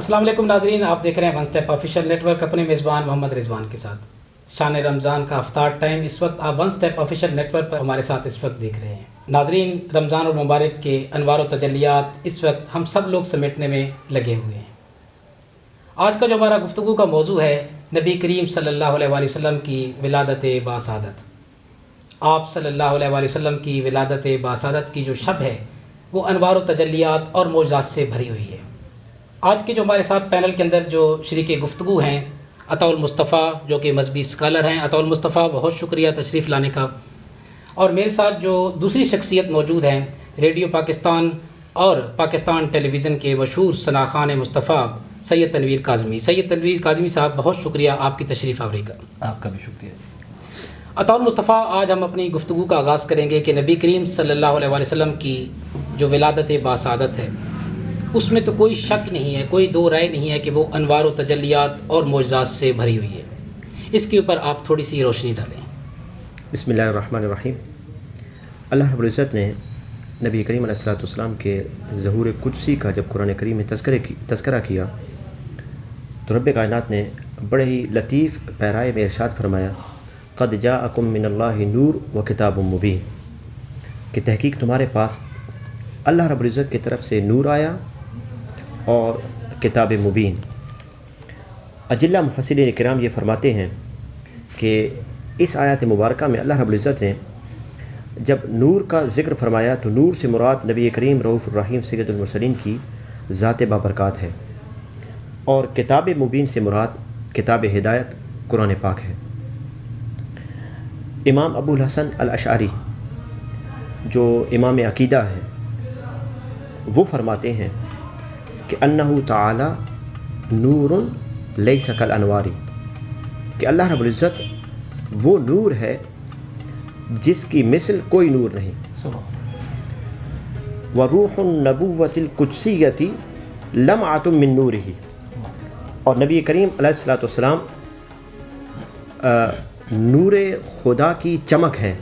السلام علیکم ناظرین، آپ دیکھ رہے ہیں one step official network اپنے میزبان محمد رضوان کے ساتھ۔ شان رمضان کا افطار ٹائم اس وقت آپ one step official network پر ہمارے ساتھ اس وقت دیکھ رہے ہیں۔ ناظرین، رمضان المبارک کے انوار و تجلیات اس وقت ہم سب لوگ سمیٹنے میں لگے ہوئے ہیں۔ آج کا جو ہمارا گفتگو کا موضوع ہے نبی کریم صلی اللہ علیہ وآلہ وسلم کی ولادت باسعادت۔ آپ صلی اللہ علیہ وآلہ وسلم کی ولادت باسعادت کی جو شب ہے وہ انوار و تجلیات اور معجزات سے بھری ہوئی ہے۔ آج کے جو ہمارے ساتھ پینل کے اندر جو شریک گفتگو ہیں عطا المصطفیٰ، جو کہ مذہبی اسکالر ہیں۔ عطا المصطفیٰ، بہت شکریہ تشریف لانے کا۔ اور میرے ساتھ جو دوسری شخصیت موجود ہیں ریڈیو پاکستان اور پاکستان ٹیلی ویژن کے مشہور ثنا خان مصطفیٰ سید تنویر کاظمی۔ سید تنویر کاظمی صاحب، بہت شکریہ آپ کی تشریف آوری کا۔ آپ کا بھی شکریہ۔ عطا المصطفیٰ، آج ہم اپنی گفتگو کا آغاز کریں گے کہ نبی کریم صلی اللہ علیہ وآلہ وسلم کی جو ولادت باسعادت ہے اس میں تو کوئی شک نہیں ہے، کوئی دو رائے نہیں ہے کہ وہ انوار و تجلیات اور معجزات سے بھری ہوئی ہے۔ اس کے اوپر آپ تھوڑی سی روشنی ڈالیں۔ بسم اللہ الرحمن الرحیم۔ اللہ رب العزت نے نبی کریم علیہ الصلوۃ والسلام کے ظہور قدسی کا جب قرآن کریم میں تذکرہ کیا تو رب کائنات نے بڑے ہی لطیف پیرائے میں ارشاد فرمایا، قد جاءکم من اللہ نور و کتاب مبین، کہ تحقیق تمہارے پاس اللہ رب العزت کی طرف سے نور آیا اور کتاب مبین۔ اجلہ مفسرین کرام یہ فرماتے ہیں کہ اس آیات مبارکہ میں اللہ رب العزت نے جب نور کا ذکر فرمایا تو نور سے مراد نبی کریم رؤوف الرحیم سید المرسلین کی ذات بابرکات ہے، اور کتاب مبین سے مراد کتاب ہدایت قرآن پاک ہے۔ امام ابو الحسن الاشعری جو امام عقیدہ ہے وہ فرماتے ہیں کہ انہ تعالی نور لیس کالانواری، کہ اللہ رب العزت وہ نور ہے جس کی مثل کوئی نور نہیں۔ وروح النبوۃ القدسیۃ لمعۃ من نورہ، اور نبی کریم علیہ الصلوۃ والسلام نور خدا کی چمک ہے۔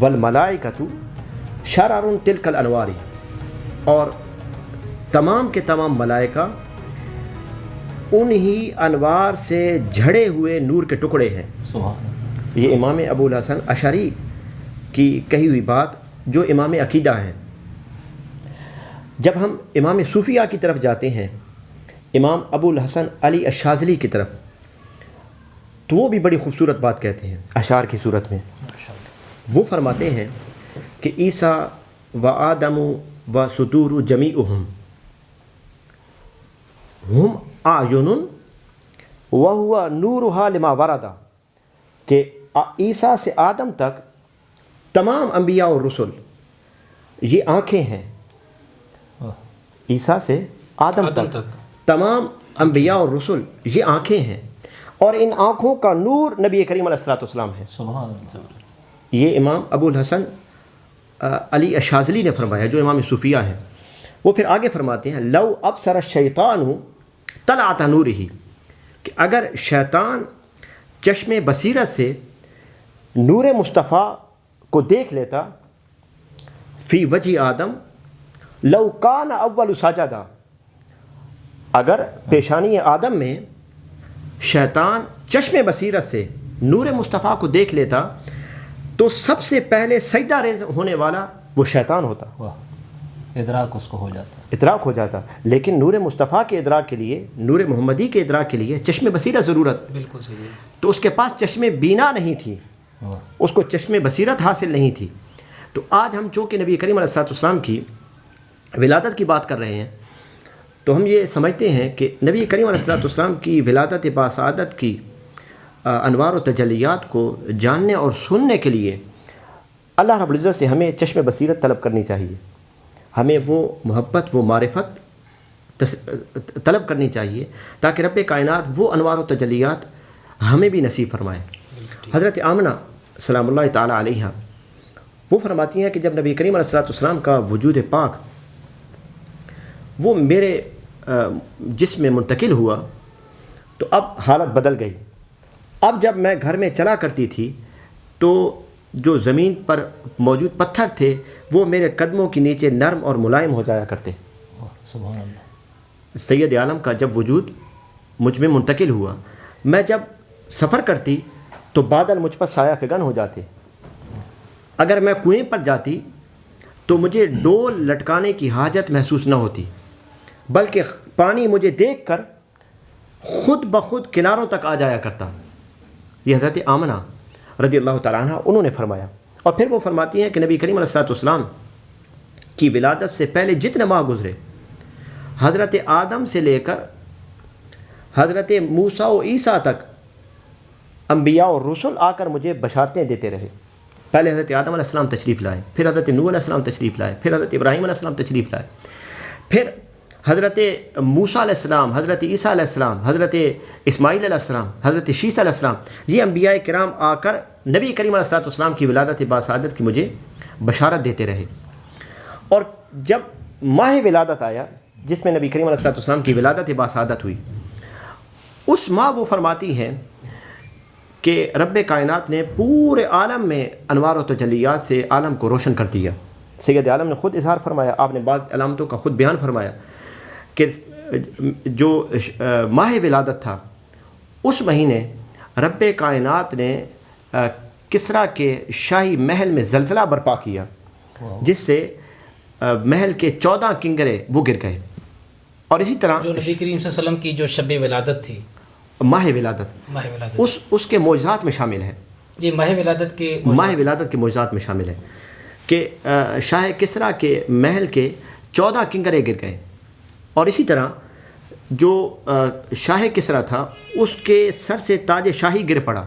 والملائکۃ شرر تلک الانوار، اور تمام کے تمام ملائکہ انہی انوار سے جھڑے ہوئے نور کے ٹکڑے ہیں۔ یہ امام ابو الحسن اشعری کی کہی ہوئی بات جو امام عقیدہ ہیں۔ جب ہم امام صوفیہ کی طرف جاتے ہیں، امام ابو الحسن علی الشاذلی کی طرف، تو وہ بھی بڑی خوبصورت بات کہتے ہیں اشعار کی صورت میں۔ وہ فرماتے ہیں کہ عیسیٰ و آدم و صدور جمیعہم ہم اعین وہو نورھا لما وردا، کہ عیسیٰ سے آدم تک تمام انبیاء اور رسل یہ آنکھیں ہیں۔ عیسیٰ سے آدم تک تمام انبیاء اور رسل یہ آنکھیں ہیں، اور ان آنکھوں کا نور نبی کریم علیہ الصلوۃ والسلام ہے۔ سبحان اللہ۔ یہ امام ابو الحسن علی الشاذلی نے فرمایا جو امام صوفیہ ہیں۔ وہ پھر آگے فرماتے ہیں لو ابصر الشیطان طلعت نورہ، کہ اگر شیطان چشم بصیرت سے نور مصطفیٰ کو دیکھ لیتا، فی وجہ آدم لو کان اول ساجدہ، اگر پیشانی آدم میں شیطان چشم بصیرت سے نور مصطفیٰ کو دیکھ لیتا تو سب سے پہلے سجدہ ریز ہونے والا وہ شیطان ہوتا۔ ادراک اس کو ہو جاتا، ادراک ہو جاتا، لیکن نور مصطفیٰ کے ادراک کے لیے، نور محمدی کے ادراک کے لیے چشم بصیرت ضرورت۔ بالکل صحیح۔ تو اس کے پاس چشم بینا نہیں تھی، اس کو چشم بصیرت حاصل نہیں تھی۔ تو آج ہم چونکہ نبی کریم علیہ الصلوۃ والسلام کی ولادت کی بات کر رہے ہیں تو ہم یہ سمجھتے ہیں کہ نبی کریم علیہ الصلوۃ والسلام کی ولادت باسعادت کی انوار و تجلیات کو جاننے اور سننے کے لیے اللہ رب العزت سے ہمیں چشم بصیرت طلب کرنی چاہیے، ہمیں وہ محبت، وہ معرفت طلب کرنی چاہیے تاکہ رب کائنات وہ انوار و تجلیات ہمیں بھی نصیب فرمائے۔ حضرت آمنہ سلام اللہ تعالیٰ علیہا وہ فرماتی ہیں کہ جب نبی کریم علیہ الصلوۃ والسلام کا وجود پاک وہ میرے جسم میں منتقل ہوا تو اب حالت بدل گئی۔ اب جب میں گھر میں چلا کرتی تھی تو جو زمین پر موجود پتھر تھے وہ میرے قدموں کے نیچے نرم اور ملائم ہو جایا کرتے۔ سبحان اللہ۔ سید عالم کا جب وجود مجھ میں منتقل ہوا، میں جب سفر کرتی تو بادل مجھ پر سایہ فگن ہو جاتے، اگر میں کنویں پر جاتی تو مجھے ڈول لٹکانے کی حاجت محسوس نہ ہوتی، بلکہ پانی مجھے دیکھ کر خود بخود کناروں تک آ جایا کرتا۔ یہ حضرت آمنہ رضی اللہ تعالیٰ عنہ انہوں نے فرمایا۔ اور پھر وہ فرماتی ہیں کہ نبی کریم علیہ السلام کی ولادت سے پہلے جتنے ماہ گزرے، حضرت آدم سے لے کر حضرت موسیٰ و عیسیٰ تک انبیاء اور رسل آ کر مجھے بشارتیں دیتے رہے۔ پہلے حضرت آدم علیہ السلام تشریف لائے، پھر حضرت نوح علیہ السلام تشریف لائے، پھر حضرت ابراہیم علیہ السلام تشریف لائے، پھر حضرت موسیٰ علیہ السلام، حضرت عیسیٰ علیہ السلام، حضرت اسماعیل علیہ السلام، حضرت شیس علیہ السلام، یہ انبیاء کرام آ کر نبی کریم علیہ السلام کی ولادت باسعادت کی مجھے بشارت دیتے رہے۔ اور جب ماہ ولادت آیا جس میں نبی کریم علیہ السلام کی ولادت باسعادت ہوئی، اس ماہ وہ فرماتی ہیں کہ رب کائنات نے پورے عالم میں انوار و تجلیات سے عالم کو روشن کر دیا۔ سید عالم نے خود اظہار فرمایا، آپ نے بعض علامتوں کا خود بیان فرمایا کہ جو ماہ ولادت تھا اس مہینے رب کائنات نے کسریٰ کے شاہی محل میں زلزلہ برپا کیا، جس سے محل کے 14 کنگرے وہ گر گئے۔ اور اسی طرح جو نبی کریم صلی اللہ علیہ وسلم کی جو شب ولادت تھی، ماہ ولادت اس کے معجزات میں شامل ہے۔ یہ ماہ ولادت کے معجزات میں شامل ہے کہ شاہ کسریٰ کے محل کے 14 کنگرے گر گئے۔ اور اسی طرح جو شاہ کسریٰ تھا اس کے سر سے تاج شاہی گر پڑا۔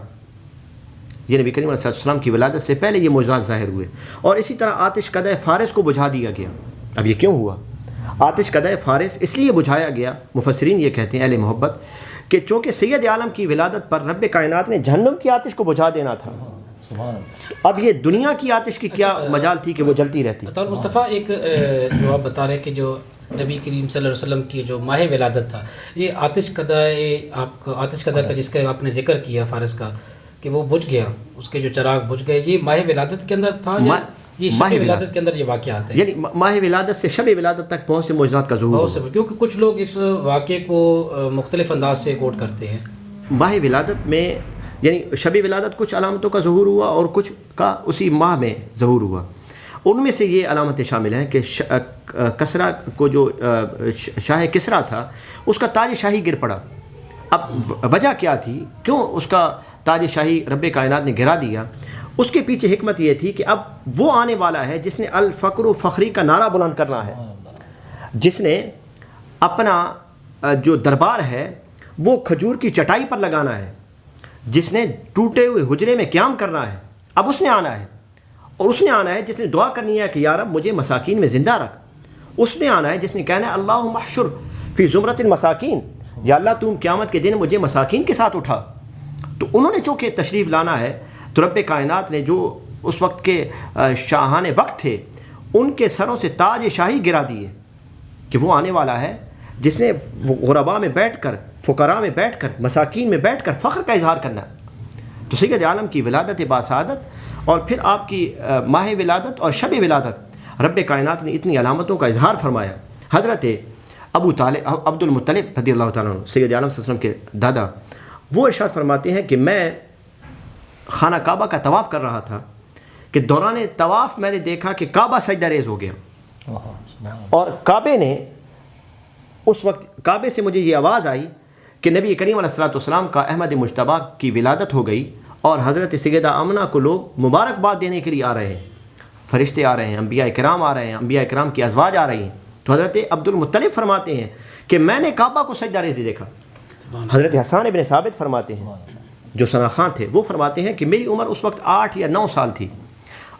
یہ نبی کریم علیہ السلام کی ولادت سے پہلے یہ معجزات ظاہر ہوئے۔ اور اسی طرح آتش قدح فارس کو بجھا دیا گیا۔ اب یہ کیوں ہوا؟ آتش قدح فارس اس لیے بجھایا گیا، مفسرین یہ کہتے ہیں اہل محبت، کہ چونکہ سید عالم کی ولادت پر رب کائنات نے جہنم کی آتش کو بجھا دینا تھا، اب یہ دنیا کی آتش کی کیا مجال تھی کہ وہ جلتی رہتی۔ اور مصطفیٰ ایک جو آپ بتا رہے کہ جو نبی کریم صلی اللہ علیہ وسلم کی جو ماہ ولادت تھا، یہ آتش قدح، آپ کو آتش قدح کا جس کا آپ نے ذکر کیا فارس کا کہ وہ بجھ گیا، اس کے جو چراغ بجھ گئے، یہ ماہ ولادت کے اندر تھا، یہ شب ولادت کے اندر یہ واقعہ آتا ہے؟ یعنی ماہ ولادت سے شب ولادت تک بہت سے معجزات کا ظہور ہوا، کیونکہ کچھ لوگ اس واقعے کو مختلف انداز سے کوٹ کرتے ہیں۔ ماہ ولادت میں یعنی شب ولادت کچھ علامتوں کا ظہور ہوا اور کچھ کا اسی ماہ میں ظہور ہوا۔ ان میں سے یہ علامتیں شامل ہیں کہ کسریٰ کو جو شاہ کسریٰ تھا اس کا تاج شاہی گر پڑا۔ اب وجہ کیا تھی، کیوں اس کا تاج شاہی رب کائنات نے گرا دیا؟ اس کے پیچھے حکمت یہ تھی کہ اب وہ آنے والا ہے جس نے الفقر و فخری کا نعرہ بلند کرنا ہے، جس نے اپنا جو دربار ہے وہ کھجور کی چٹائی پر لگانا ہے، جس نے ٹوٹے ہوئے حجرے میں قیام کرنا ہے۔ اب اس نے آنا ہے، اور اس نے آنا ہے جس نے دعا کرنی ہے کہ یا رب مجھے مساکین میں زندہ رکھ۔ اس نے آنا ہے جس نے کہنا ہے اللہم احشر فی زمرۃ المساکین، یا اللہ تم قیامت کے دن مجھے مساکین کے ساتھ اٹھا۔ تو انہوں نے چونکہ تشریف لانا ہے تو رب کائنات نے جو اس وقت کے شاہان وقت تھے ان کے سروں سے تاج شاہی گرا دیے کہ وہ آنے والا ہے جس نے غرباء میں بیٹھ کر، فقراء میں بیٹھ کر، مساکین میں بیٹھ کر فخر کا اظہار کرنا ہے۔ تو سید عالم کی ولادت باسعادت اور پھر آپ کی ماہ ولادت اور شب ولادت، رب کائنات نے اتنی علامتوں کا اظہار فرمایا۔ حضرت عبد المطلب رضی اللہ تعالیٰ عنہ، سید عالم صلی اللہ علیہ وسلم کے دادا، وہ ارشاد فرماتے ہیں کہ میں خانہ کعبہ کا طواف کر رہا تھا کہ دوران طواف میں نے دیکھا کہ کعبہ سجدہ ریز ہو گیا، اور کعبے نے اس وقت کعبے سے مجھے یہ آواز آئی کہ نبی کریم علیہ السلام کا احمد مجتبیٰ کی ولادت ہو گئی، اور حضرت سیدہ آمنہ کو لوگ مبارکباد دینے کے لیے آ رہے ہیں، فرشتے آ رہے ہیں، انبیاء کرام آ رہے ہیں، انبیاء کرام کی ازواج آ رہی ہیں۔ تو حضرت عبد المطلب فرماتے ہیں کہ میں نے کعبہ کو سجدہ ریزی دیکھا۔ حضرت حسان ابن ثابت فرماتے ہیں جو ثنا خان تھے، وہ فرماتے ہیں کہ میری عمر اس وقت 8 یا 9 سال تھی،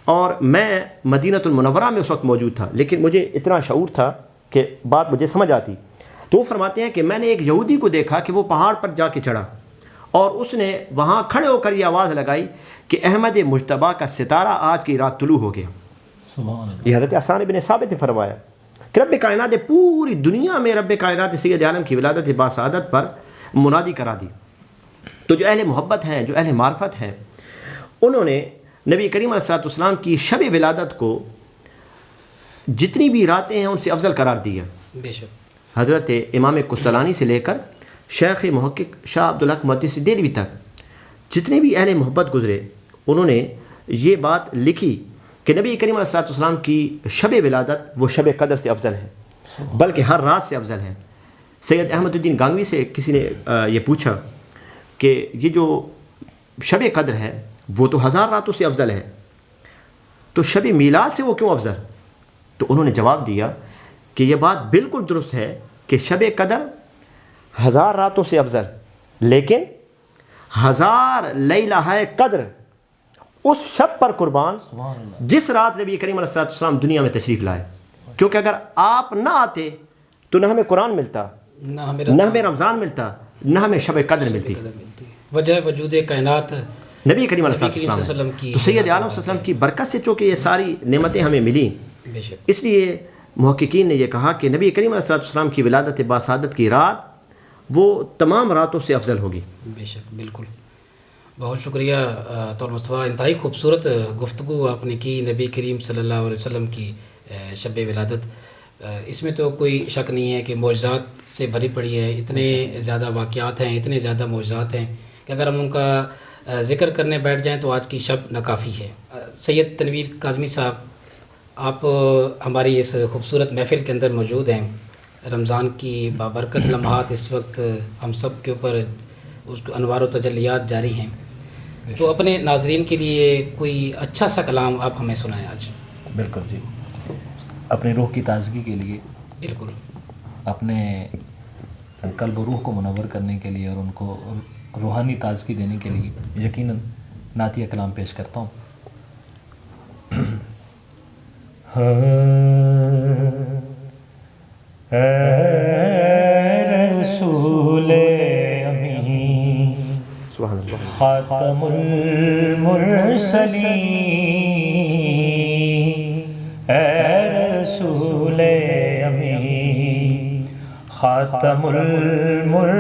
اور میں مدینہ المنورہ میں اس وقت موجود تھا، لیکن مجھے اتنا شعور تھا کہ بات مجھے سمجھ آتی۔ تو وہ فرماتے ہیں کہ میں نے ایک یہودی کو دیکھا کہ وہ پہاڑ پر جا کے چڑھا، اور اس نے وہاں کھڑے ہو کر یہ آواز لگائی کہ احمد مجتبیٰ کا ستارہ آج کی رات طلوع ہو گیا۔ یہ حضرت حسان ابن ثابت نے فرمایا کہ رب کائنات نے پوری دنیا میں رب کائنات نے سید عالم کی ولادت باسعادت پر منادی کرا دی۔ تو جو اہل محبت ہیں، جو اہل معرفت ہیں، انہوں نے نبی کریم علیہ السلام کی شب ولادت کو جتنی بھی راتیں ہیں ان سے افضل قرار دیا۔ بے شک حضرت امام قسطلانی سے لے کر شیخ محقق شاہ عبدالحق محدث دہلوی تک جتنے بھی اہل محبت گزرے انہوں نے یہ بات لکھی کہ نبی کریم علیہ السلام کی شب ولادت وہ شب قدر سے افضل ہے بلکہ ہر رات سے افضل ہے. سید احمد الدین گانگوی سے کسی نے یہ پوچھا کہ یہ جو شب قدر ہے وہ تو 1000 راتوں سے افضل ہے تو شب میلاد سے وہ کیوں افضل؟ تو انہوں نے جواب دیا کہ یہ بات بالکل درست ہے کہ شب قدر 1000 راتوں سے افضل لیکن 1000 لیلہ قدر اس شب پر قربان جس رات نبی کریم علیہ السلام دنیا میں تشریف لائے. کیونکہ اگر آپ نہ آتے تو نہ ہمیں قرآن ملتا نہ ہمیں رمضان ملتا نہ ہمیں شب قدر ملتی. وجہ وجود کائنات نبی کریم علیہ السلام کی تو سید عالم صلی اللہ علیہ وسلم کی برکت سے چونکہ یہ ساری نعمتیں ہمیں ملیں اس لیے محققین نے یہ کہا کہ نبی کریم علیہ السلام کی ولادت باسعادت کی رات وہ تمام راتوں سے افضل ہوگی. بے شک بالکل. بہت شکریہ طور مصطفیٰ. انتہائی خوبصورت گفتگو آپ نے کی نبی کریم صلی اللہ علیہ وسلم کی شب ولادت. اس میں تو کوئی شک نہیں ہے کہ معجزات سے بھری پڑی ہے. اتنے زیادہ واقعات ہیں اتنے زیادہ معجزات ہیں کہ اگر ہم ان کا ذکر کرنے بیٹھ جائیں تو آج کی شب ناکافی ہے. سید تنویر کاظمی صاحب آپ ہماری اس خوبصورت محفل کے اندر موجود ہیں. رمضان کی بابرکت لمحات اس وقت ہم سب کے اوپر اس کو انوار و تجلیات جاری ہیں تو اپنے ناظرین کے لیے کوئی اچھا سا کلام آپ ہمیں سنائیں آج. بالکل جی. اپنی روح کی تازگی کے لیے بالکل اپنے قلب و روح کو منور کرنے کے لیے اور ان کو روحانی تازگی دینے کے لیے یقیناً نعتیہ کلام پیش کرتا ہوں. رسول امین خاتم المرسلین رسول امین خاتم المرسلین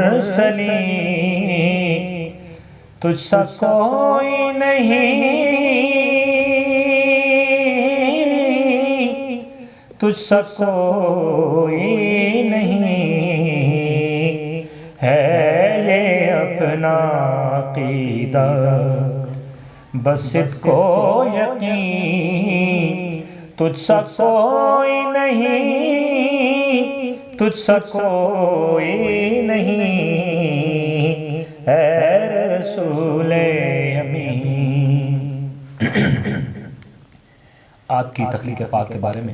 تجھ سا کوئی نہیں تجھ سا کوئی نہیں ہے یہ اپنا عقیدہ بس کو یقین تجھ سا کوئی نہیں تجھ سا کوئی نہیں اے رسول امین. آپ کی تخلیق پاک کے بارے میں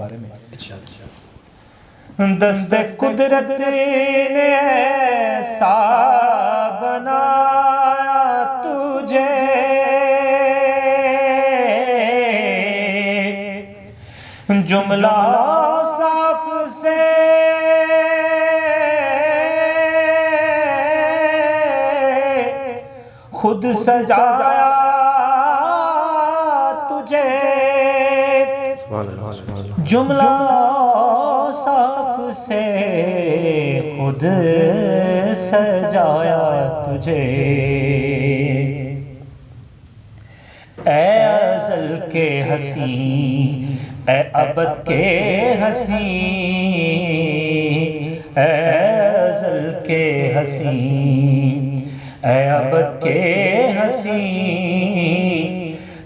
دست قدرت نے ایسا بنایا تجھے جملہ صاف سے خود سجایا تجھے جملہ صاف سے خود سجایا تجھے اے ازل کے حسین اے ابد کے حسین اے ازل کے حسین اے ابد کے حسین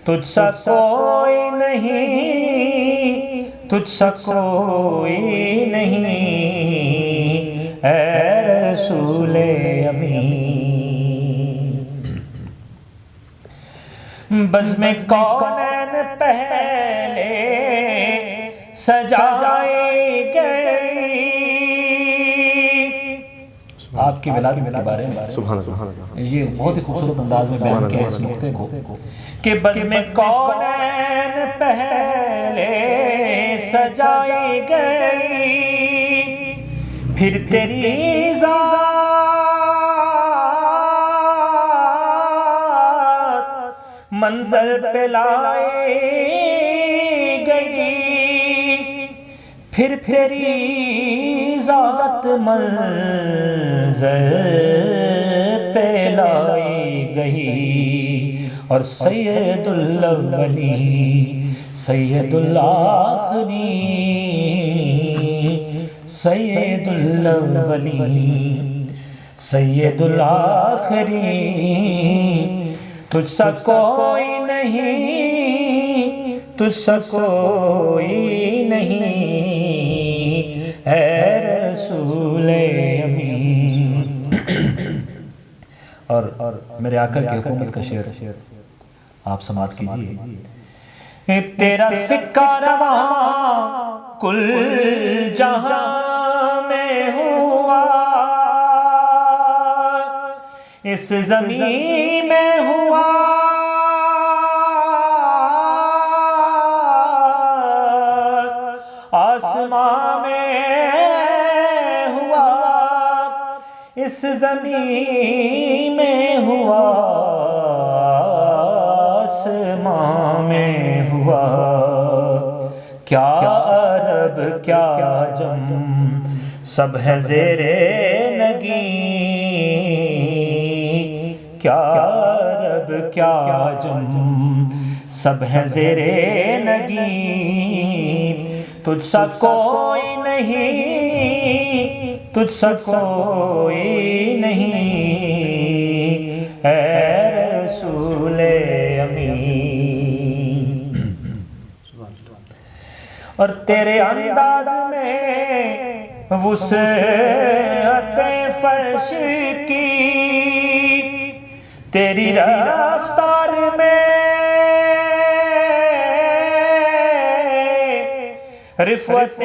تجھ سا کوئی نہیں تجھ سا کوئی نہیں اے رسول امین. بزم کونین پہلے سجائی گئی آپ کی ولادت کے بارے میں یہ بہت ہی خوبصورت انداز میں بیان کیا اس نقطے کو کہ بزم کونین پہلے سجائی گئی پھر تیری ذات منظر پہ لائی گئی پھر تیری ذات منظر پہ لائی گئی اور سید الاولی سید الآخری سید الاولین سید الآخرین، تجھ سا کوئی نہیں، تجھ سا کوئی نہیں، اے رسول امین۔ اور میرے آقا کی حکومت کا شعر آپ سماعت کیجئے۔ تیرا سکہ رواں کل جہاں میں ہوا، اس زمین میں ہوا، آسمان میں ہوا، اس زمین میں ہوا، آسمان میں ہوا، کیا عرب کیا عجم سب ہے زیر نگیں، کیا عرب کیا عجم سب ہے زیر نگیں، تجھ سا کوئی نہیں، تجھ سا کوئی نہیں، اے رسول امین۔ اور تیرے انداز میں وسعت فرش کی، تیری رفتار میں رفعت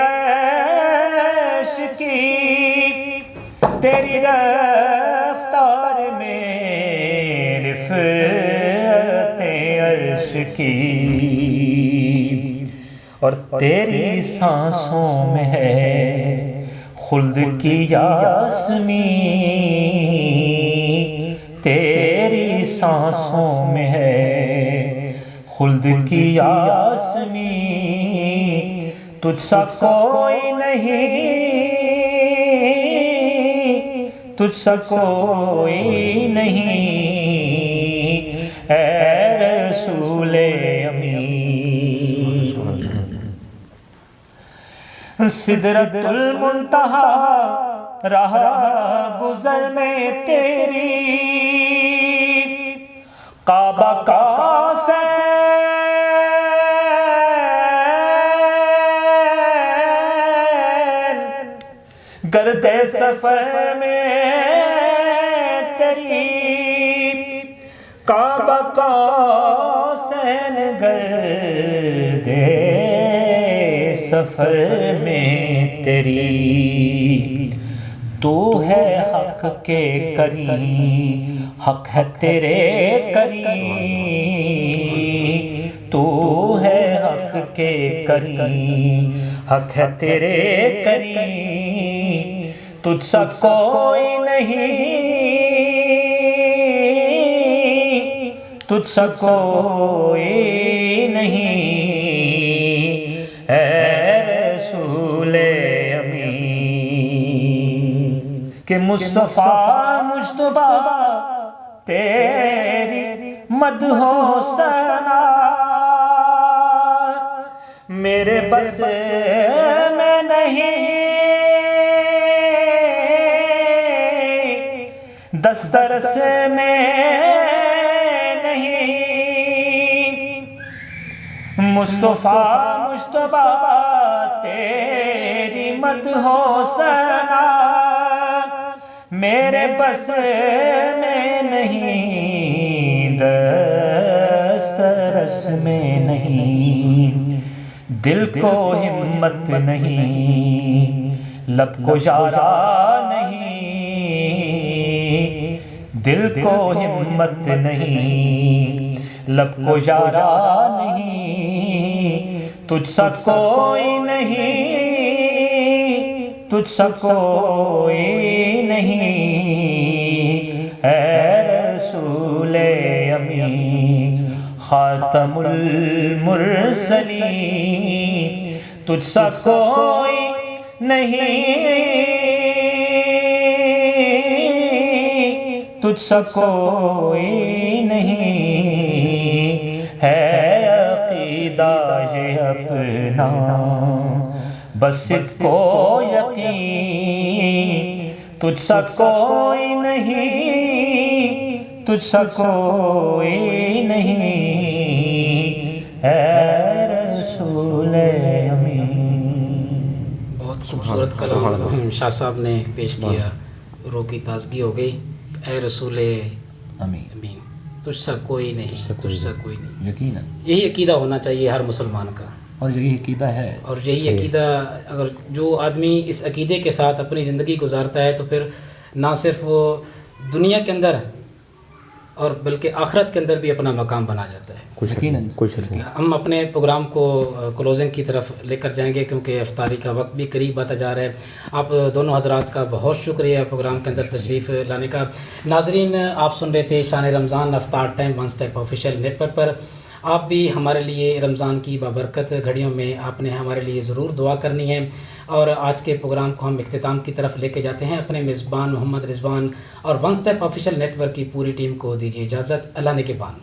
عرش کی، تیری رفتار میں رفعت عرش کی، اور تیری سانسوں میں ہے خلد کی یاسمین، تیری سانسوں میں ہے خلد کی یاسمین، تجھ سا کوئی نہیں، تجھ سا کوئی نہیں، اے رسول امین۔ سدرۃ المنتہا راہ گزر میں تیری، کعبہ کا سین، گرد سفر میں تیری، کعبہ کا سین گرد سفر میں تیری، تو ہے حق کے کریم، حق ہے تیرے کریم، تو ہے حق کے کریم، حق ہے تیرے کریم، تجھ سا کوئی نہیں، تجھ سا کوئی نہیں، اے رسول امین۔ کہ مصطفیٰ مجتبیٰ تیری مدح و ثنا، میرے بس میں نہیں، دسترس میں نہیں، مصطفیٰ مجتبیٰ تیری مدح و ثنا، میرے بس میں نہیں، دسترس میں نہیں، دل کو ہمت نہیں، لب کو اشارہ نہیں، دل کو ہمت نہیں، لب کو اشارہ نہیں، تجھ سا کوئی نہیں، تجھ سا کوئی نہیں، اے رسول امین۔ خاتم المرسلین، تجھ سا کوئی نہیں، تجھ سا کوئی نہیں، ہے عقیدہ عقیدہ یہ اپنا بس کو یقین تجھ سا کوئی نہیں، تجھ سا کوئی نہیں اے رسول امین۔ بہت خوبصورت کلام شاہ صاحب نے پیش کیا، روح کی تازگی ہو گئی۔ اے رسول امین، امین، تجھ سا کوئی نہیں، تجھ سا کوئی نہیں۔ یقیناً یہی عقیدہ ہونا چاہیے ہر مسلمان کا، اور یہی عقیدہ ہے۔ اور یہی عقیدہ اگر جو آدمی اس عقیدے کے ساتھ اپنی زندگی گزارتا ہے تو پھر نہ صرف وہ دنیا کے اندر اور بلکہ آخرت کے اندر بھی اپنا مقام بنا جاتا ہے۔ یقیناً کچھ نہیں۔ ہم اپنے پروگرام کو کلوزنگ کی طرف لے کر جائیں گے کیونکہ افطاری کا وقت بھی قریب آتا جا رہا ہے۔ آپ دونوں حضرات کا بہت شکریہ پروگرام کے اندر تشریف لانے کا۔ ناظرین، آپ سن رہے تھے شان رمضان افطار time one step official network پر۔ آپ بھی ہمارے لیے رمضان کی بابرکت گھڑیوں میں آپ نے ہمارے لیے ضرور دعا کرنی ہے، اور آج کے پروگرام کو ہم اختتام کی طرف لے کے جاتے ہیں۔ اپنے میزبان محمد رضوان اور one step official network کی پوری ٹیم کو دیجیے اجازت۔ اللہ نے کے بان۔